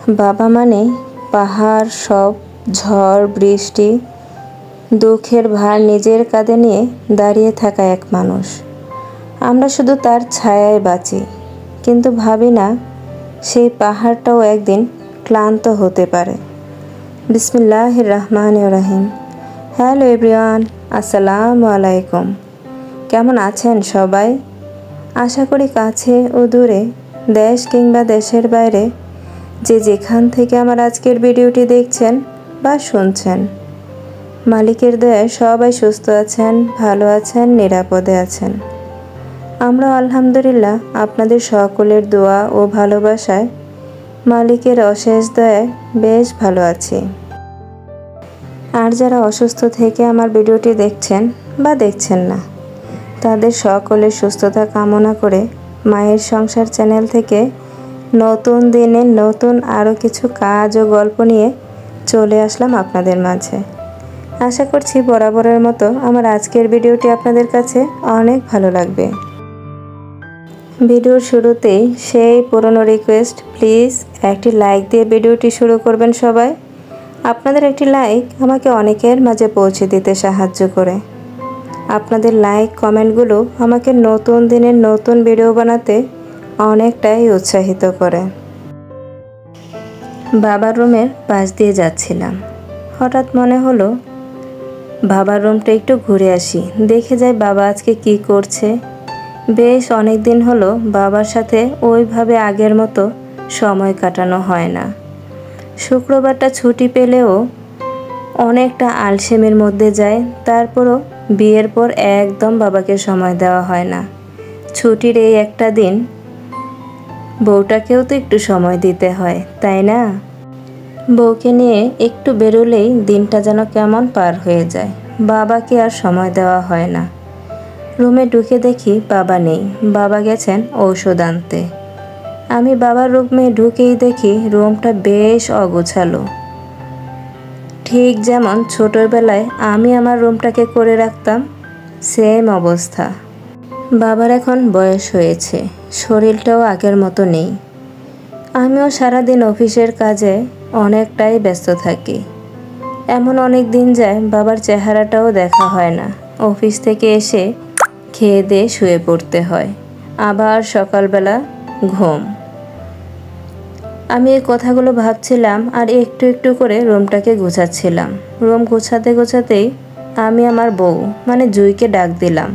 বাবা মানে পাহাড়, সব ঝড় বৃষ্টি, দুঃখের ভার নিজের কাঁধে নিয়ে দাঁড়িয়ে থাকা এক মানুষ। আমরা শুধু তার ছায়ায় বাঁচি, কিন্তু ভাবি না সেই পাহাড়টাও একদিন ক্লান্ত হতে পারে। বিসমিল্লাহির রহমানির রহিম। হ্যালো এভরিওয়ান, আসসালামু আলাইকুম। কেমন আছেন সবাই? আশা করি কাছে ও দূরে, দেশ কিংবা দেশের বাইরে, যে যেখান থেকে আমার আজকের ভিডিওটি দেখছেন বা শুনছেন, মালিকের দয়ায় সবাই সুস্থ আছেন, ভালো আছেন, নিরাপদে আছেন। আমরা আলহামদুলিল্লাহ আপনাদের সকলের দোয়া ও ভালোবাসায় মালিকের অশেষ দয়ায় বেশ ভালো আছি। আর যারা অসুস্থ থেকে আমার ভিডিওটি দেখছেন বা দেখছেন না, তাদের সকলের সুস্থতা কামনা করে মায়ের সংসার চ্যানেল থেকে নতুন দিনে নতুন আরও কিছু কাজ ও গল্প নিয়ে চলে আসলাম আপনাদের মাঝে। আশা করছি বরাবরের মতো আমার আজকের ভিডিওটি আপনাদের কাছে অনেক ভালো লাগবে। ভিডিওর শুরুতেই সেই পুরনো রিকোয়েস্ট, প্লিজ একটি লাইক দিয়ে ভিডিওটি শুরু করবেন সবাই। আপনাদের একটি লাইক আমাকে অনেকের মাঝে পৌঁছে দিতে সাহায্য করে। আপনাদের লাইক কমেন্টগুলো আমাকে নতুন দিনের নতুন ভিডিও বানাতে অনেকটাই উৎসাহিত করে। বাবার রুমের পাশ দিয়ে যাচ্ছিলাম, হঠাৎ মনে হলো বাবার রুমটা একটু ঘুরে আসি, দেখে যাই বাবা আজকে কি করছে। বেশ অনেক দিন হলো বাবার সাথে ওইভাবে আগের মতো সময় কাটানো হয় না। শুক্রবারটা ছুটি পেলেও অনেকটা আলসেমির মধ্যে যায়। তারপরও বিয়ের পর একদম বাবাকে সময় দেওয়া হয় না। ছুটির এই একটা দিন বউটাকেও তো একটু সময় দিতে হয়, তাই না? বউকে নিয়ে একটু বেরোলেই দিনটা যেন কেমন পার হয়ে যায়। বাবাকে আর সময় দেওয়া হয় না। রুমে ঢুকে দেখি বাবা নেই, বাবা গেছেন ঔষধ আনতে। আমি বাবার রুমে ঢুকেই দেখি রুমটা বেশ অগোছালো, ঠিক যেমন ছোটোবেলায় আমি আমার রুমটাকে করে রাখতাম সেম অবস্থা। বাবার এখন বয়স হয়েছে, শরীরটাও আগের মতো নেই। আমিও সারাদিন অফিসের কাজে অনেকটাই ব্যস্ত থাকি। এমন অনেক দিন যায় বাবার চেহারাটাও দেখা হয় না। অফিস থেকে এসে খেয়ে দিয়ে শুয়ে পড়তে হয়, আবার সকালবেলা ঘুম। আমি এই কথাগুলো ভাবছিলাম আর একটু একটু করে রুমটাকে গোছাচ্ছিলাম। রুম গোছাতে গোছাতেই আমি আমার বউ মানে জুইকে ডাক দিলাম।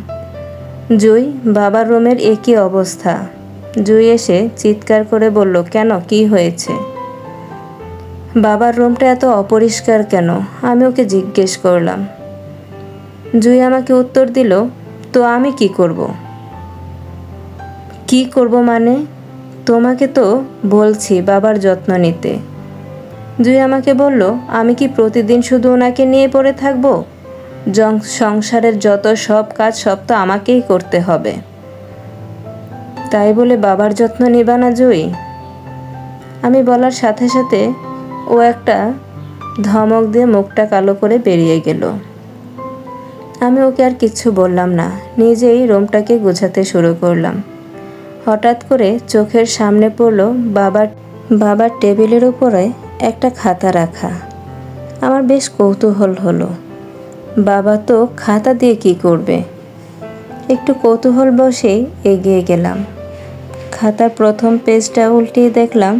জুই, বাবার রুমের একই অবস্থা। জুই এসে চিৎকার করে বলল, কেন, কি হয়েছে? বাবার রুমটা এত অপরিষ্কার কেন? আমি ওকে জিজ্ঞেস করলাম। জুই আমাকে উত্তর দিল, তো আমি কি করব? কি করব মানে? তোমাকে তো বলছি বাবার যত্ন নিতে। জুই আমাকে বলল, আমি কি প্রতিদিন শুধু ওনাকে নিয়ে পড়ে থাকবো? সংসারের যত সব কাজ সব তো আমাকেই করতে হবে, তাই বলে বাবার যত্ন নিবা না জুই? আমি বলার সাথে সাথে ও একটা ধমক দিয়ে মুখটা কালো করে বেরিয়ে গেল। আমি ওকে আর কিচ্ছু বললাম না, নিজেই রুমটাকে গোছাতে শুরু করলাম। হঠাৎ করে চোখের সামনে পড়লো বাবার টেবিলের উপরে একটা খাতা রাখা। আমার বেশ কৌতূহল হলো, বাবা তো খাতা দিয়ে কি করবে? একটু কৌতূহল বসেই এগিয়ে গেলাম। খাতার প্রথম পেজটা উল্টিয়ে দেখলাম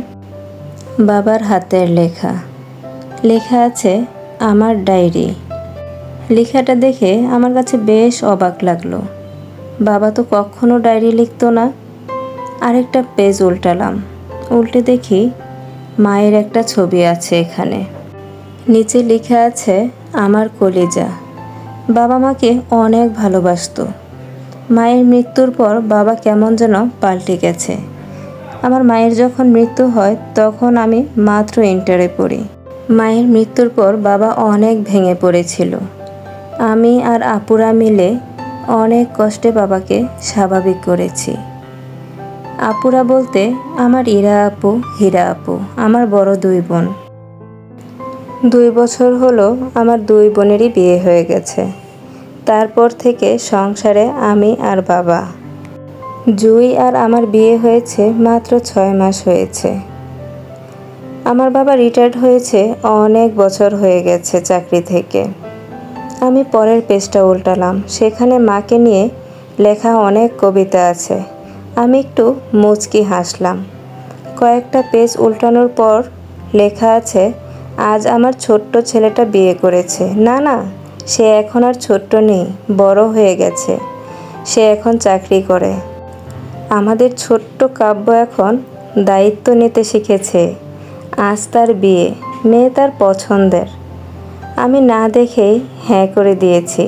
বাবার হাতের লেখা। লেখা আছে আমার ডায়েরি। লেখাটা দেখে আমার কাছে বেশ অবাক লাগলো। বাবা তো কখনো ডায়েরি লিখতো না। আরেকটা পেজ উল্টালাম, উল্টে দেখি মায়ের একটা ছবি আছে এখানে। নিচে লেখা আছে আমার কলিজা। বাবা মাকে অনেক ভালোবাসতো। মায়ের মৃত্যুর পর বাবা কেমন যেন পাল্টে গেছে। আমার মায়ের যখন মৃত্যু হয় তখন আমি মাত্র ইন্টারে পড়ি। মায়ের মৃত্যুর পর বাবা অনেক ভেঙে পড়েছিল। আমি আর আপুরা মিলে অনেক কষ্টে বাবাকে স্বাভাবিক করেছি। আপুরা বলতে আমার ইরা আপু, হীরা আপু, আমার বড় দুই বোন। 2 বছর হলো আমার দুই বোনেরই বিয়ে হয়ে গেছে। তারপর থেকে সংসারে আমি আর বাবা। জুই আর আমার বিয়ে হয়েছে মাত্র 6 মাস হয়েছে। আমার বাবা রিটায়ার্ড হয়েছে, অনেক বছর হয়ে গেছে চাকরি থেকে। আমি পরের পেজটা উল্টালাম, সেখানে মাকে নিয়ে লেখা অনেক কবিতা আছে। আমি একটু মুচকি হাসলাম। কয়েকটা পেজ উল্টানোর পর লেখা আছে, আজ আমার ছোট্ট ছেলেটা বিয়ে করেছে। না না, সে এখন আর ছোট্ট নেই, বড় হয়ে গেছে। সে এখন চাকরি করে। আমাদের ছোট্ট কাব্য এখন দায়িত্ব নিতে শিখেছে। আজ তার বিয়ে, মেয়ে তার পছন্দের। আমি না দেখেই হ্যাঁ করে দিয়েছি।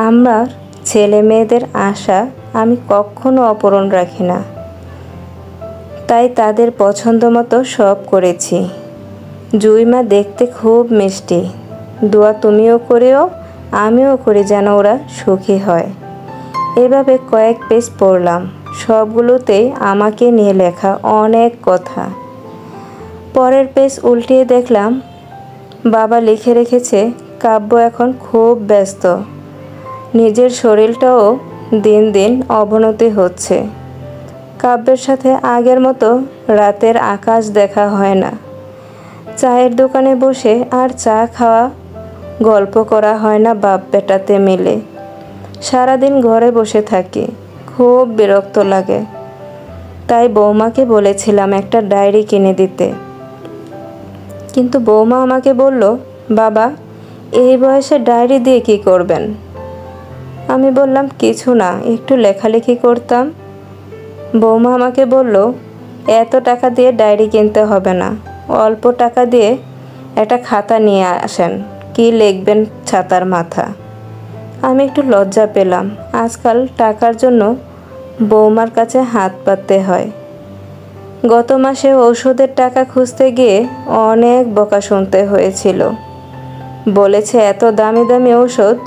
আমার ছেলে মেয়েদের আশা আমি কখনো অপূরণ রাখি না, তাই তাদের পছন্দ মতো সব করেছি। জুইমা দেখতে খুব মিষ্টি। দোয়া তুমিও করিও, আমিও করি যেন ওরা সুখী হয়। এভাবে কয়েক পেজ পড়লাম, সবগুলোতেই আমাকে নিয়ে লেখা অনেক কথা। পরের পেজ উল্টিয়ে দেখলাম বাবা লিখে রেখেছে, কাব্য এখন খুব ব্যস্ত। নিজের শরীরটাও দিন দিন অবনতি হচ্ছে। কাব্যের সাথে আগের মতো রাতের আকাশ দেখা হয় না। চায়ের দোকানে বসে আর চা খাওয়া, গল্প করা হয় না বাপ বেটাতে মিলে। সারাদিন ঘরে বসে থাকি, খুব বিরক্ত লাগে। তাই বৌমাকে বলেছিলাম একটা ডায়েরি কিনে দিতে, কিন্তু বৌমা আমাকে বলল, বাবা এই বয়সে ডায়েরি দিয়ে কি করবেন? আমি বললাম, কিছু না, একটু লেখালেখি করতাম। বৌমা আমাকে বলল, এত টাকা দিয়ে ডায়েরি কিনতে হবে না, অল্প টাকা দিয়ে একটা খাতা নিয়ে আসেন, কি লিখবেন ছাতার মাথা। আমি একটু লজ্জা পেলাম। আজকাল টাকার জন্য বৌমার কাছে হাত পাততে হয়। গত মাসে ওষুধের টাকা খুঁজতে গিয়ে অনেক বকা শুনতে হয়েছিল। বলেছে এত দামি দামি ওষুধ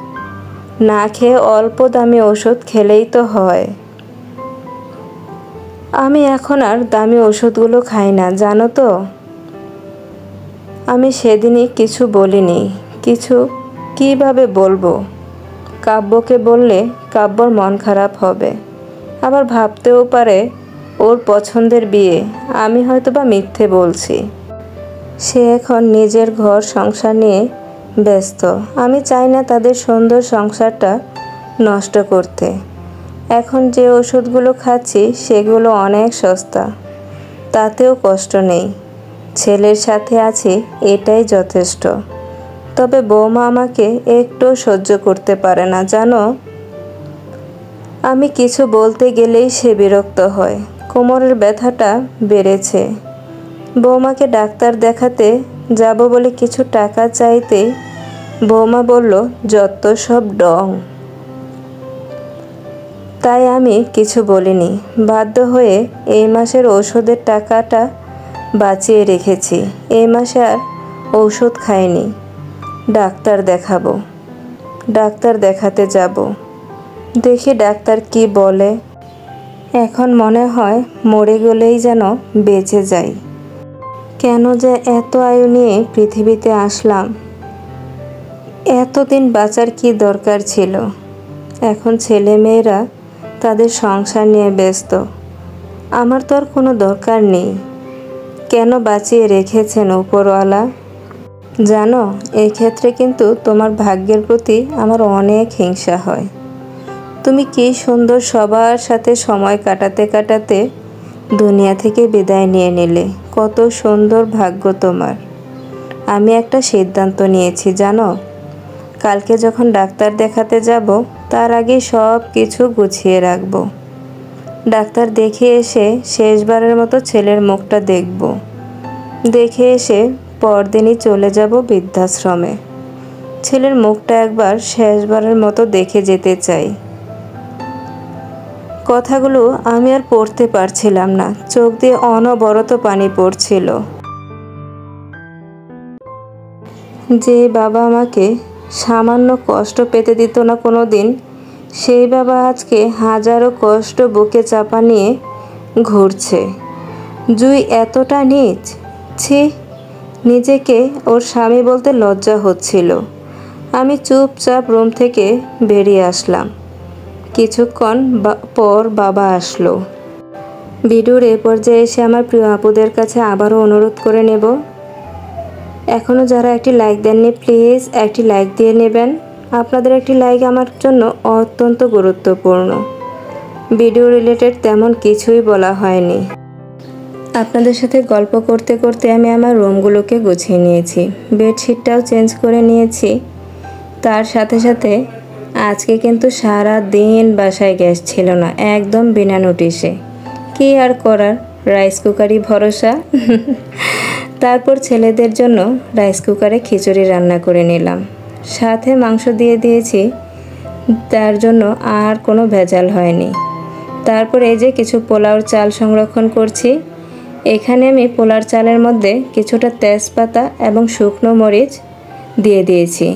না খেয়ে অল্প দামি ওষুধ খেলেই তো হয়। আমি এখন আর দামি ওষুধগুলো খাই না, জানো তো। আমি সেদিনই কিছু বলিনি। কিছু কিভাবে বলবো? কাব্যকে বললে কাব্যর মন খারাপ হবে, আবার ভাবতেও পারে ওর পছন্দের বিয়ে, আমি হয়তোবা মিথ্যে বলছি। সে এখন নিজের ঘর সংসার নিয়ে ব্যস্ত। আমি চাই না তাদের সুন্দর সংসারটা নষ্ট করতে। এখন যে ওষুধগুলো খাচ্ছি সেগুলো অনেক সস্তা, তাতেও কষ্ট নেই। ছেলের সাথে আছি, এটাই যথেষ্ট। তবে বৌমা আমাকে একটু সহ্য করতে পারে না, জানো। আমি কিছু বলতে গেলেই সে বিরক্ত হয়। কোমরের ব্যথাটা বেড়েছে। বৌমাকে ডাক্তার দেখাতে যাব বলে কিছু টাকা চাইতে বৌমা বলল, যত সব ডং। তাই আমি কিছু বলিনি। বাধ্য হয়ে এই মাসের ঔষধের টাকাটা বাঁচিয়ে রেখেছি। এই মাসে আর ঔষধ খাইনি। ডাক্তার দেখাবো, ডাক্তার দেখাতে যাব। দেখি ডাক্তার কি বলে। এখন মনে হয় মরে গেলেই যেন বেঁচে যাই। কেন যে এত আয়ু নিয়ে পৃথিবীতে আসলাম? এতদিন বাঁচার কি দরকার ছিল? এখন ছেলে মেয়েরা তাদের সংসার নিয়ে ব্যস্ত। আমার তো আর কোনো দরকার নেই। কেন বাঁচিয়ে রেখেছেন উপরওয়ালা? জানো, এই ক্ষেত্রে কিন্তু তোমার ভাগ্যের প্রতি আমার অনেক হিংসা হয়। তুমি কি সুন্দর সবার সাথে সময় কাটাতে কাটাতে দুনিয়া থেকে বিদায় নিয়ে নিলে। কত সুন্দর ভাগ্য তোমার। আমি একটা সিদ্ধান্ত নিয়েছি, জানো। কালকে যখন ডাক্তার দেখাতে যাব, তার আগে সব কিছু গুছিয়ে রাখব। ডাক্তার দেখে এসে শেষবারের মতো ছেলের মুখটা দেখব। দেখে এসে পরদিনই চলে যাব বৃদ্ধাশ্রমে। ছেলের মুখটা একবার শেষবারের মতো দেখে যেতে চাই। কথাগুলো আমি আর পড়তে পারছিলাম না। চোখ দিয়ে অনবরত পানি পড়ছিল। যে বাবা আমাকে সামান্য কষ্ট পেতে দিত না কোনো দিন, সেই বাবা আজকে হাজারো কষ্ট বুকে চাপা নিয়ে ঘুরছে। জুই এতটা নীচ, ছি। নিজেকে ওর স্বামী বলতে লজ্জা হচ্ছিল। আমি চুপচাপ রুম থেকে বেরিয়ে আসলাম। কিছুক্ষণ পর বাবা আসলো। ভিডিওর এ পর্যায়ে এসে আমার প্রিয় আপুদের কাছে আবারও অনুরোধ করে নেব, এখনও যারা একটি লাইক দেননি প্লিজ একটি লাইক দিয়ে নেবেন। আপনাদের একটি লাইক আমার জন্য অত্যন্ত গুরুত্বপূর্ণ। ভিডিও রিলেটেড তেমন কিছুই বলা হয়নি। আপনাদের সাথে গল্প করতে করতে আমি আমার রুমগুলোকে গুছিয়ে নিয়েছি, বেডশিটটাও চেঞ্জ করে নিয়েছি। তার সাথে সাথে আজকে কিন্তু সারা দিন বাসায় গ্যাস ছিল না, একদম বিনা নোটিশে। কি আর করার, রাইস কুকারই ভরসা। তারপর ছেলেদের জন্য রাইস কুকারে খিচুড়ি রান্না করে নিলাম, সাথে মাংস দিয়ে দিয়েছি, তার জন্য আর কোনো ভেজাল হয়নি। তারপর এই যে কিছু পোলাওর চাল সংরক্ষণ করছি। এখানে আমি পোলার চালের মধ্যে কিছুটা তেজপাতা এবং শুকনো মরিচ দিয়ে দিয়েছি।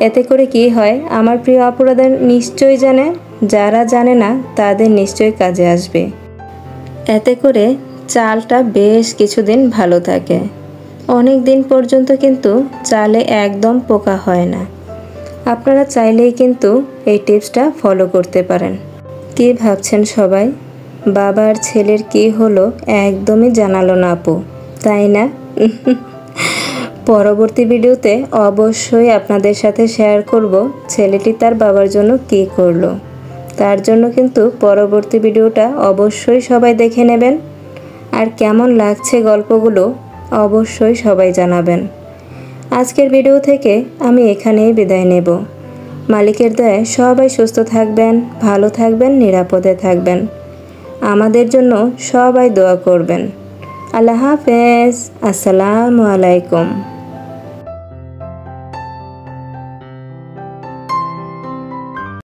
এতে করে কি হয়, আমার প্রিয় আপুরাদের নিশ্চয়ই জানে, যারা জানে না তাদের নিশ্চয়ই কাজে আসবে। এতে করে চালটা বেশ কিছুদিন ভালো থাকে, অনেক দিন পর্যন্ত কিন্তু চালে একদম পোকা হয় না। আপনারা চাইলেই কিন্তু এই টিপসটা ফলো করতে পারেন। কি ভাবছেন সবাই, বাবার ছেলের কি হলো একদমই জানালো না আপু, তাই না? পরবর্তী ভিডিওতে অবশ্যই আপনাদের সাথে শেয়ার করব ছেলেটি তার বাবার জন্য কি করলো। তার জন্য কিন্তু পরবর্তী ভিডিওটা অবশ্যই সবাই দেখে নেবেন। আর কেমন লাগছে গল্পগুলো অবশ্যই সবাই জানাবেন। আজকের ভিডিও থেকে আমি এখানেই বিদায় নেব। মালিকের দয়ায় সবাই সুস্থ থাকবেন, ভালো থাকবেন, নিরাপদে থাকবেন। আমাদের জন্য সবাই দোয়া করবেন। আল্লাহ হাফেজ। আসসালামু আলাইকুম।